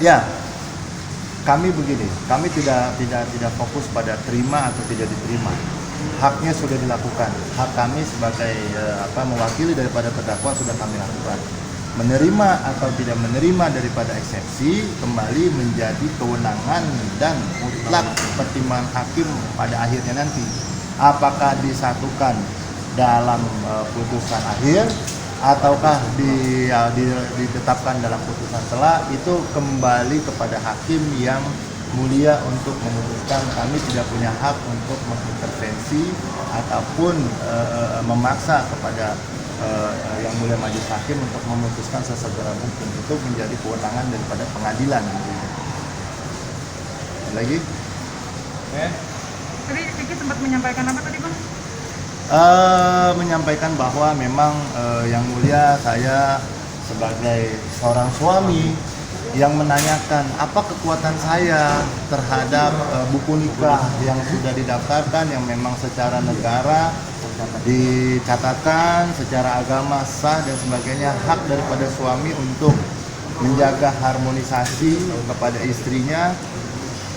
Ya, kami begini, kami tidak fokus pada terima atau tidak diterima. Haknya sudah dilakukan. Hak kami sebagai mewakili daripada terdakwa sudah kami lakukan. Menerima atau tidak menerima daripada eksepsi kembali menjadi kewenangan dan mutlak pertimbangan hakim pada akhirnya nanti. Apakah disatukan dalam putusan akhir ataukah ditetapkan dalam putusan selah, itu kembali kepada hakim yang mulia untuk memutuskan. Kami tidak punya hak untuk mengintervensi ataupun memaksa kepada yang mulia majelis hakim untuk memutuskan sesegera mungkin. Itu menjadi kewenangan daripada pengadilan. Lagi? Tadi Kiki sempat menyampaikan apa tadi, Bang? Menyampaikan bahwa memang yang mulia saya sebagai seorang suami yang menanyakan apa kekuatan saya terhadap buku nikah yang sudah didaftarkan, yang memang secara negara dicatatkan, secara agama sah dan sebagainya, hak daripada suami untuk menjaga harmonisasi kepada istrinya,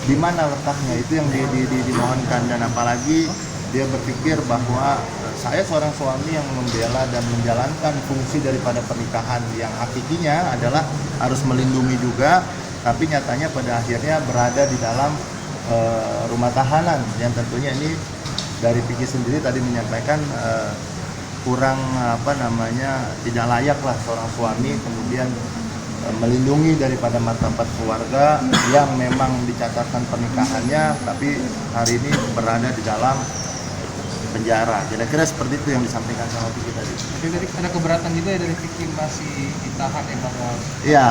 di mana letaknya, itu yang dimohonkan. Dan apalagi dia berpikir bahwa saya seorang suami yang membela dan menjalankan fungsi daripada pernikahan yang hakikinya adalah harus melindungi juga, tapi nyatanya pada akhirnya berada di dalam rumah tahanan yang tentunya ini dari Piki sendiri tadi menyampaikan kurang tidak layak lah seorang suami kemudian melindungi daripada martabat keluarga yang memang dicatatkan pernikahannya, tapi hari ini berada di dalam penjara. Kira-kira seperti itu yang disampaikan sama Piki tadi. Jadi ada keberatan juga ya dari Piki masih ditahan ya bahwa. Iya.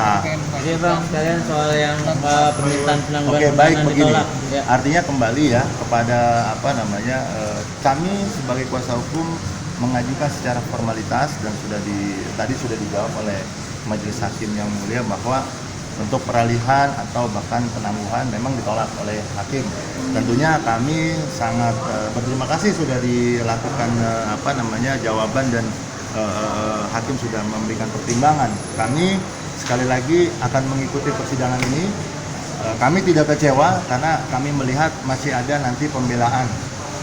Oke Bang, kalian soal yang permintaan penangguhan Oke, baik begini. ditolak. Ya. Artinya kembali ya kepada kami sebagai kuasa hukum mengajukan secara formalitas dan tadi sudah dijawab oleh majelis hakim yang mulia bahwa untuk peralihan atau bahkan penangguhan memang ditolak oleh hakim. Tentunya kami sangat berterima kasih sudah dilakukan jawaban dan hakim sudah memberikan pertimbangan. Kami sekali lagi akan mengikuti persidangan ini. Kami tidak kecewa karena kami melihat masih ada nanti pembelaan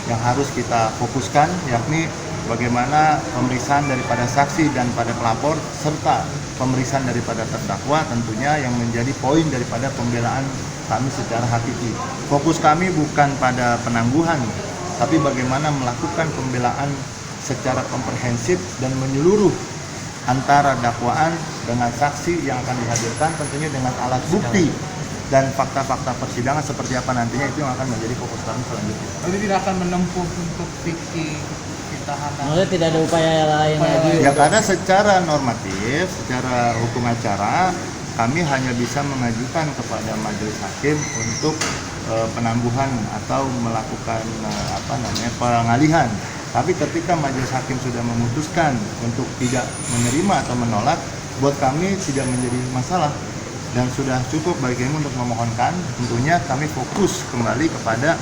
yang harus kita fokuskan, yakni bagaimana pemeriksaan daripada saksi dan pada pelapor serta pemeriksaan daripada terdakwa, tentunya yang menjadi poin daripada pembelaan kami secara hakiki. Fokus kami bukan pada penangguhan, tapi bagaimana melakukan pembelaan secara komprehensif dan menyeluruh antara dakwaan dengan saksi yang akan dihadirkan, tentunya dengan alat bukti dan fakta-fakta persidangan seperti apa nantinya, itu yang akan menjadi fokus kami selanjutnya. Jadi tidak akan menempuh untuk Piki ditahanan. Maksudnya tidak ada upaya lain lagi. Ya karena secara normatif, secara hukum acara, kami hanya bisa mengajukan kepada majelis hakim untuk penangguhan atau melakukan pengalihan. Tapi ketika majelis hakim sudah memutuskan untuk tidak menerima atau menolak, buat kami tidak menjadi masalah dan sudah cukup bagi kami untuk memohonkan. Tentunya kami fokus kembali kepada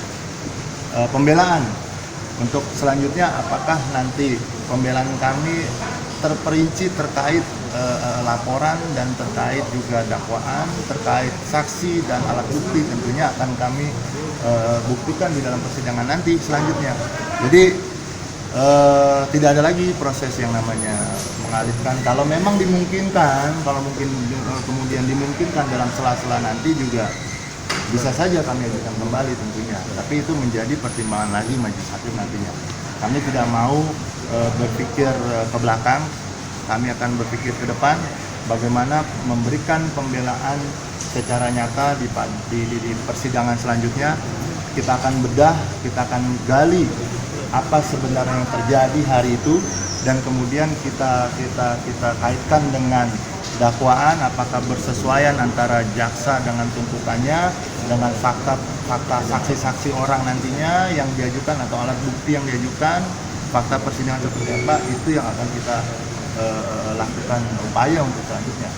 pembelaan. Untuk selanjutnya apakah nanti pembelaan kami terperinci terkait laporan dan terkait juga dakwaan, terkait saksi dan alat bukti, tentunya akan kami buktikan di dalam persidangan nanti selanjutnya. Jadi tidak ada lagi proses yang namanya mengalihkan. Kalau memang dimungkinkan, kemudian dimungkinkan dalam sela-sela nanti juga bisa saja kami ajukan kembali tentunya. Tapi itu menjadi pertimbangan lagi majelis hakim nantinya. Kami tidak mau berpikir ke belakang, kami akan berpikir ke depan bagaimana memberikan pembelaan secara nyata di persidangan selanjutnya. Kita akan bedah, kita akan gali apa sebenarnya yang terjadi hari itu, dan kemudian kita kaitkan dengan dakwaan, apakah bersesuaian antara jaksa dengan tuntutannya dengan fakta saksi-saksi orang nantinya yang diajukan atau alat bukti yang diajukan, fakta persidangan seperti apa, itu yang akan kita lakukan upaya untuk selanjutnya.